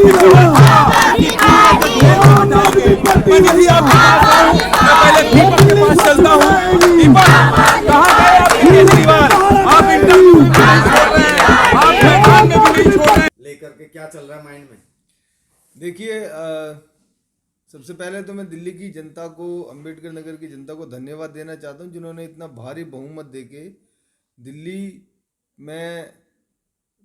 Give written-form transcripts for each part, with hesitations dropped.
मैं नहीं आपके पास आऊं, मैं पहले दीपक के पास चलता हूँ। दीपक, कहाँ गए आपके केजरीवाल? आप इंटरव्यू नहीं छोड़ रहे हैं, आप मैदान में भी नहीं छोड़ रहे हैं। लेकर के क्या चल रहा है माइंड में? देखिए, सबसे पहले तो मैं दिल्ली की जनता को, अंबेडकर नगर की जनता को धन्यवाद देना चाहता हूँ, जिन्होंने इतना भारी बहुमत देके दिल्ली में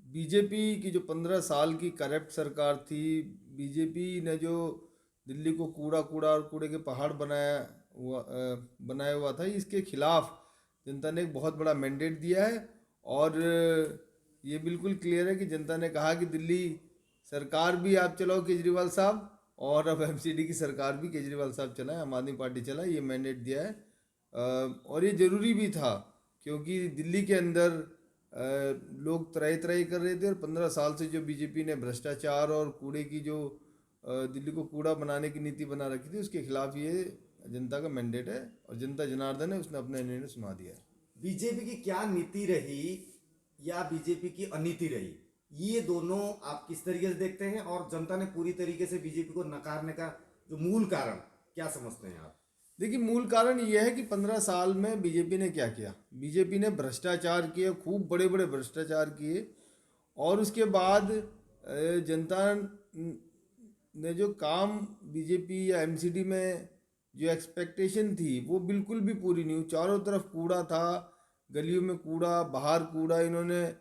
बीजेपी की जो 15 साल की करप्ट सरकार थी, बीजेपी ने जो दिल्ली को कूड़ा कूड़ा और कूड़े के पहाड़ बनाया हुआ था, इसके खिलाफ जनता ने एक बहुत बड़ा मैंडेट दिया है। और ये बिल्कुल क्लियर है कि जनता ने कहा कि दिल्ली सरकार भी आप चलाओ केजरीवाल साहब, और अब एमसीडी की सरकार भी केजरीवाल साहब चलाएं, आम आदमी पार्टी चलाए, ये मैंडेट दिया है। और ये ज़रूरी भी था, क्योंकि दिल्ली के अंदर लोग त्राही त्राही कर रहे थे, और 15 साल से जो बीजेपी ने भ्रष्टाचार और कूड़े की जो दिल्ली को कूड़ा बनाने की नीति बना रखी थी, उसके खिलाफ ये जनता का मैंडेट है, और जनता जनार्दन है, उसने अपना निर्णय सुना दिया है। बीजेपी की क्या नीति रही या बीजेपी की अनीति रही, ये दोनों आप किस तरीके से देखते हैं? और जनता ने पूरी तरीके से बीजेपी को नकारने का जो मूल कारण क्या समझते हैं आप? देखिए, मूल कारण यह है कि 15 साल में बीजेपी ने क्या किया। बीजेपी ने भ्रष्टाचार किए, खूब बड़े बड़े भ्रष्टाचार किए, और उसके बाद जनता ने जो काम बीजेपी या एमसीडी में जो एक्सपेक्टेशन थी वो बिल्कुल भी पूरी नहीं हुई। चारों तरफ कूड़ा था, गलियों में कूड़ा, बाहर कूड़ा। इन्होंने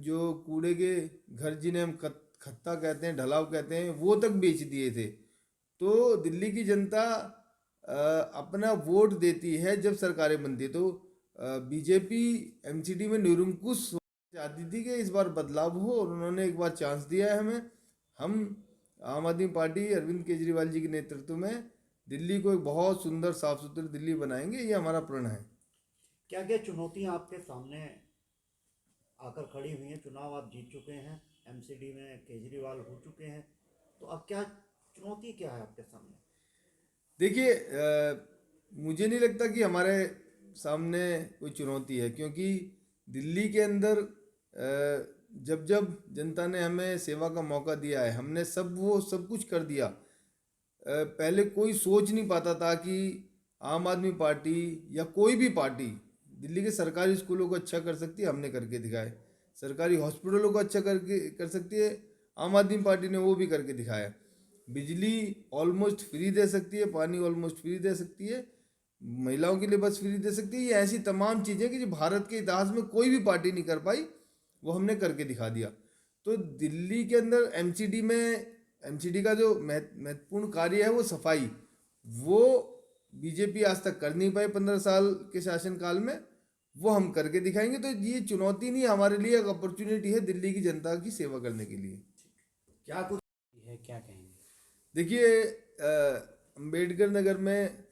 जो कूड़े के घर, जिन्हें हम खत्ता कहते हैं, ढलाव कहते हैं, वो तक बेच दिए थे। तो दिल्ली की जनता अपना वोट देती है जब सरकारें बनती है। तो बीजेपी एमसीडी में निरंकुश चाहती थी कि इस बार बदलाव हो, और उन्होंने एक बार चांस दिया है हमें। हम आम आदमी पार्टी अरविंद केजरीवाल जी के नेतृत्व में दिल्ली को एक बहुत सुंदर साफ सुथरी दिल्ली बनाएंगे, ये हमारा प्रण है। क्या क्या चुनौतियां आपके सामने आकर खड़ी हुई हैं? चुनाव आप जीत चुके हैं, एमसीडी में केजरीवाल हो चुके हैं, तो अब क्या चुनौती क्या है आपके सामने? देखिए, मुझे नहीं लगता कि हमारे सामने कोई चुनौती है, क्योंकि दिल्ली के अंदर जब जब जनता ने हमें सेवा का मौका दिया है, हमने सब कुछ कर दिया। पहले कोई सोच नहीं पाता था कि आम आदमी पार्टी या कोई भी पार्टी दिल्ली के सरकारी स्कूलों को अच्छा कर सकती है, हमने करके दिखाया। सरकारी हॉस्पिटलों को अच्छा कर सकती है, आम आदमी पार्टी ने वो भी करके दिखाया। बिजली ऑलमोस्ट फ्री दे सकती है, पानी ऑलमोस्ट फ्री दे सकती है, महिलाओं के लिए बस फ्री दे सकती है। ये ऐसी तमाम चीज़ें कि जो भारत के इतिहास में कोई भी पार्टी नहीं कर पाई, वो हमने करके दिखा दिया। तो दिल्ली के अंदर एमसीडी का जो महत्वपूर्ण कार्य है वो सफाई, वो बीजेपी आज तक कर नहीं पाई 15 साल के शासनकाल में, वो हम करके दिखाएंगे। तो ये चुनौती नहीं, हमारे लिए एक अपॉर्चुनिटी है दिल्ली की जनता की सेवा करने के लिए। क्या कुछ है, क्या कहेंगे? देखिए, अंबेडकर नगर में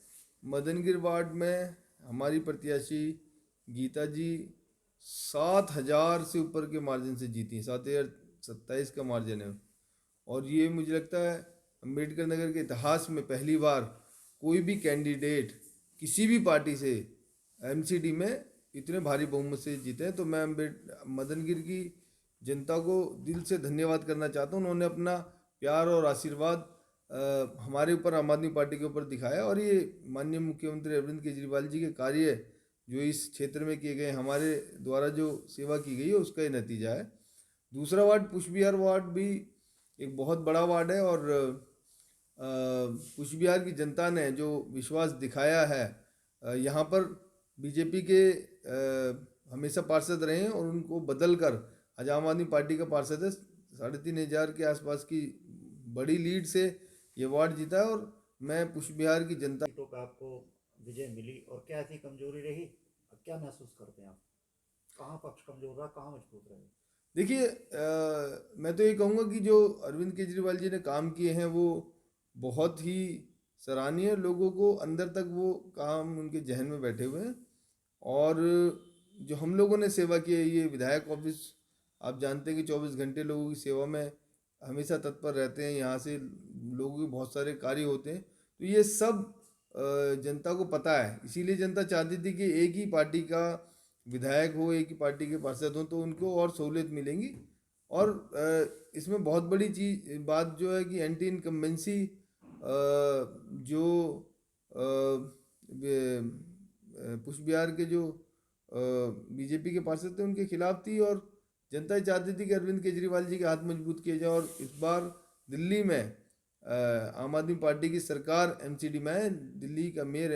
मदनगिर वार्ड में हमारी प्रत्याशी गीता जी 7,000 से ऊपर के मार्जिन से जीती, 7,027 का मार्जिन है। और ये मुझे लगता है अंबेडकर नगर के इतिहास में पहली बार कोई भी कैंडिडेट किसी भी पार्टी से एमसीडी में इतने भारी बहुमत से जीते हैं। तो मैं मदनगिर की जनता को दिल से धन्यवाद करना चाहता हूँ। उन्होंने अपना प्यार और आशीर्वाद हमारे ऊपर, आम आदमी पार्टी के ऊपर दिखाया, और ये माननीय मुख्यमंत्री अरविंद केजरीवाल जी के कार्य जो इस क्षेत्र में किए गए, हमारे द्वारा जो सेवा की गई है, उसका ये नतीजा है। दूसरा वार्ड कुशबिहार वार्ड भी एक बहुत बड़ा वार्ड है, और कुशबिहार की जनता ने जो विश्वास दिखाया है, यहाँ पर बीजेपी के हमेशा पार्षद रहे हैं, और उनको बदल कर आज आम आदमी पार्टी का पार्षद है। 3,500 के आसपास की बड़ी लीड से ये वार्ड जीता है, और मैं कुशबिहार की जनता सीटों पे आपको विजय मिली, और क्या ऐसी कमजोरी रही? अब क्या महसूस करते हैं आप? कहाँ पक्ष कमजोर रहा, कहाँ मजबूत रहे? देखिए, मैं तो ये कहूँगा कि जो अरविंद केजरीवाल जी ने काम किए हैं वो बहुत ही सराहनीय। लोगों को अंदर तक वो काम उनके जहन में बैठे हुए हैं। और जो हम लोगों ने सेवा की है, ये विधायक ऑफिस आप जानते हैं कि 24 घंटे लोगों की सेवा में हमेशा तत्पर रहते हैं। यहाँ से लोगों के बहुत सारे कार्य होते हैं, तो ये सब जनता को पता है। इसीलिए जनता चाहती थी कि एक ही पार्टी का विधायक हो, एक ही पार्टी के पार्षद हो, तो उनको और सहूलियत मिलेंगी। और इसमें बहुत बड़ी बात जो है कि एंटी इनकम्बेंसी जो पुष्प बिहार के जो बीजेपी के पार्षद थे उनके खिलाफ थी, और जनता चाहती थी कि अरविंद केजरीवाल जी के हाथ मजबूत किए जाए। और इस बार दिल्ली में आम आदमी पार्टी की सरकार एमसीडी में है, दिल्ली का मेयर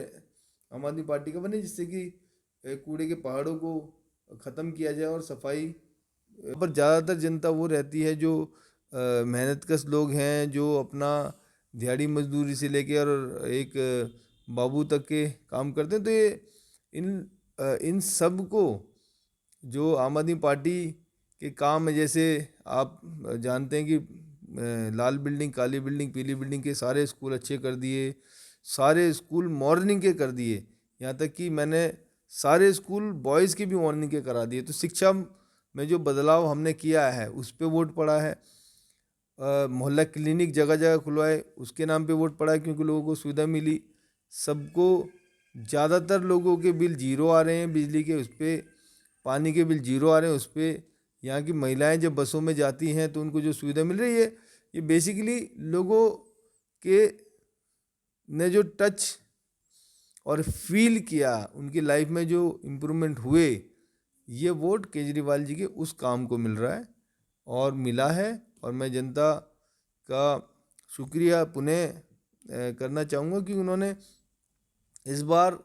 आम आदमी पार्टी का बने, जिससे कि कूड़े के पहाड़ों को ख़त्म किया जाए और सफाई पर ज़्यादातर जनता वो रहती है जो मेहनतकश लोग हैं, जो अपना दिहाड़ी मजदूरी से लेके और एक बाबू तक के काम करते हैं। तो ये इन सब को जो आम आदमी पार्टी के काम है, जैसे आप जानते हैं कि लाल बिल्डिंग, काली बिल्डिंग, पीली बिल्डिंग के सारे स्कूल अच्छे कर दिए, सारे स्कूल मॉर्निंग के कर दिए, यहाँ तक कि मैंने सारे स्कूल बॉयज़ के भी मॉर्निंग के करा दिए। तो शिक्षा में जो बदलाव हमने किया है उस पे वोट पड़ा है। मोहल्ला क्लिनिक जगह जगह खुलवाए, उसके नाम पे वोट पड़ा है, क्योंकि लोगों को सुविधा मिली। सबको ज़्यादातर लोगों के बिल जीरो आ रहे हैं बिजली के, उस पर पानी के बिल जीरो आ रहे हैं उस पर। यहाँ की महिलाएं जब बसों में जाती हैं तो उनको जो सुविधा मिल रही है, ये बेसिकली लोगों के ने जो टच और फील किया, उनकी लाइफ में जो इम्प्रूवमेंट हुए, ये वोट केजरीवाल जी के उस काम को मिल रहा है और मिला है। और मैं जनता का शुक्रिया पुनः करना चाहूँगा कि उन्होंने इस बार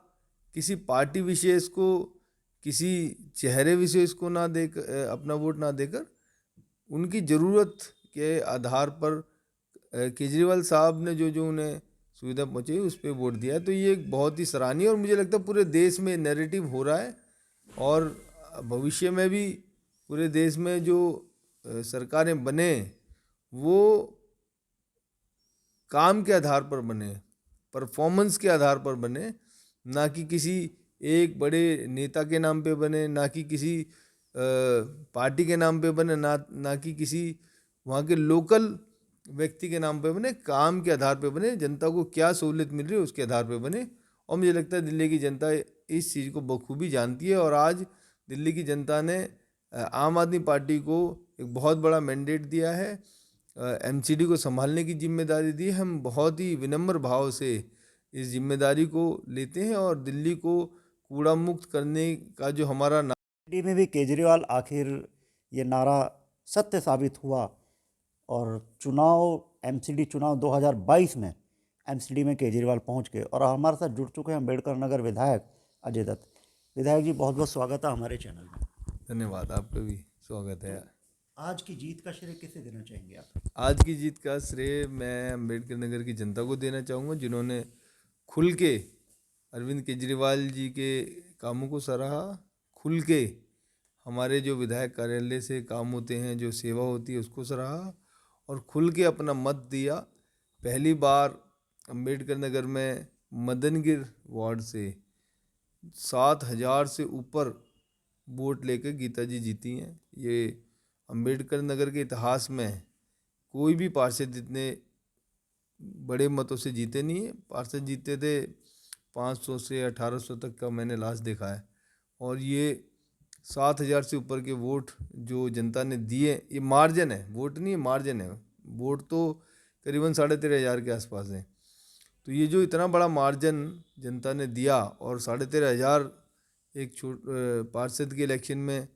किसी पार्टी विशेष को, किसी चेहरे विशेष को ना देकर, अपना वोट ना देकर, उनकी ज़रूरत के आधार पर केजरीवाल साहब ने जो जो उन्हें सुविधा पहुँची उस पर वोट दिया है। तो ये एक बहुत ही सराहनीय, और मुझे लगता है पूरे देश में नैरेटिव हो रहा है, और भविष्य में भी पूरे देश में जो सरकारें बने वो काम के आधार पर बने, परफॉर्मेंस के आधार पर बने, ना कि किसी एक बड़े नेता के नाम पे बने, ना कि किसी पार्टी के नाम पे बने, ना कि किसी वहाँ के लोकल व्यक्ति के नाम पे बने। काम के आधार पे बने, जनता को क्या सहूलियत मिल रही है उसके आधार पे बने। और मुझे लगता है दिल्ली की जनता इस चीज़ को बखूबी जानती है, और आज दिल्ली की जनता ने आम आदमी पार्टी को एक बहुत बड़ा मैंडेट दिया है, एमसीडी को संभालने की जिम्मेदारी दी है। हम बहुत ही विनम्र भाव से इस जिम्मेदारी को लेते हैं, और दिल्ली को कूड़ा मुक्त करने का जो हमारा दिल्ली में भी केजरीवाल आखिर ये नारा सत्य साबित हुआ, और चुनाव एमसीडी चुनाव 2022 में एमसीडी में केजरीवाल पहुंच गए। और हमारे साथ जुड़ चुके हैं अम्बेडकर नगर विधायक अजय दत्त। विधायक जी, बहुत बहुत स्वागत है हमारे चैनल में। धन्यवाद, आपका भी स्वागत है। आज की जीत का श्रेय किसे देना चाहेंगे आप? आज की जीत का श्रेय मैं अम्बेडकर नगर की जनता को देना चाहूँगा, जिन्होंने खुल के अरविंद केजरीवाल जी के कामों को सराहा, खुल के हमारे जो विधायक कार्यालय से काम होते हैं, जो सेवा होती है उसको सराहा, और खुल के अपना मत दिया। पहली बार अम्बेडकर नगर में मदनगिर वार्ड से 7,000 से ऊपर वोट लेकर गीता जी जीती हैं। ये अम्बेडकर नगर के इतिहास में कोई भी पार्षद इतने बड़े मतों से जीते नहीं है। पार्षद जीते थे 500 से 1800 तक का मैंने लास्ट देखा है, और ये 7,000 से ऊपर के वोट जो जनता ने दिए, ये मार्जिन है, वोट नहीं है, मार्जिन है। वोट तो करीबन 13,500 के आसपास है। तो ये जो इतना बड़ा मार्जिन जनता ने दिया, और 13,500 एक पार्षद के इलेक्शन में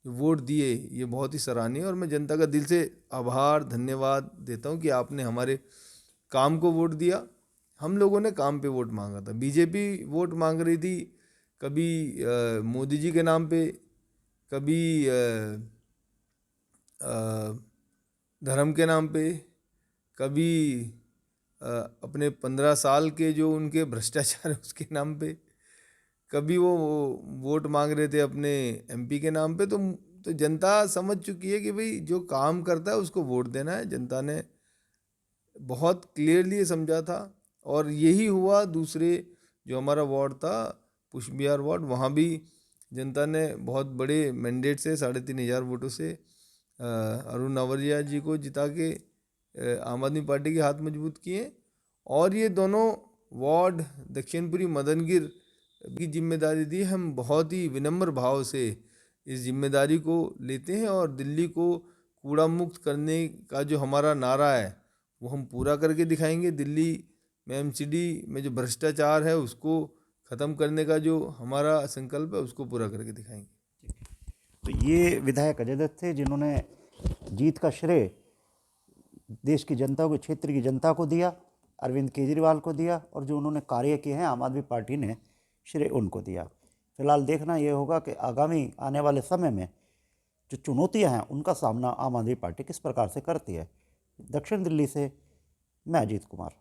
वोट दिए, ये बहुत ही सराहनीय। और मैं जनता का दिल से आभार धन्यवाद देता हूँ कि आपने हमारे काम को वोट दिया। हम लोगों ने काम पे वोट मांगा था। बीजेपी वोट मांग रही थी, कभी मोदी जी के नाम पे, कभी धर्म के नाम पे, कभी अपने 15 साल के जो उनके भ्रष्टाचार है उसके नाम पे, कभी वो वोट मांग रहे थे अपने एमपी के नाम पे। तो जनता समझ चुकी है कि भाई जो काम करता है उसको वोट देना है। जनता ने बहुत क्लियरली ये समझा था, और यही हुआ। दूसरे जो हमारा वार्ड था पुष्प बिहार वार्ड, वहाँ भी जनता ने बहुत बड़े मैंडेट से 3,500 वोटों से अरुण नावरिया जी को जिता के आम आदमी पार्टी के हाथ मजबूत किए। और ये दोनों वार्ड दक्षिणपुरी मदनगिर की जिम्मेदारी दी। हम बहुत ही विनम्र भाव से इस जिम्मेदारी को लेते हैं, और दिल्ली को कूड़ा मुक्त करने का जो हमारा नारा है वो हम पूरा करके दिखाएंगे। दिल्ली में एमसीडी में जो भ्रष्टाचार है उसको ख़त्म करने का जो हमारा संकल्प है उसको पूरा करके दिखाएंगे। तो ये विधायक अजय दत्त थे जिन्होंने जीत का श्रेय देश की जनता को, क्षेत्र की जनता को दिया, अरविंद केजरीवाल को दिया, और जो उन्होंने कार्य किए हैं आम आदमी पार्टी ने श्रेय उनको दिया। फिलहाल देखना ये होगा कि आगामी आने वाले समय में जो चुनौतियां हैं उनका सामना आम आदमी पार्टी किस प्रकार से करती है। दक्षिण दिल्ली से मैं अजीत कुमार।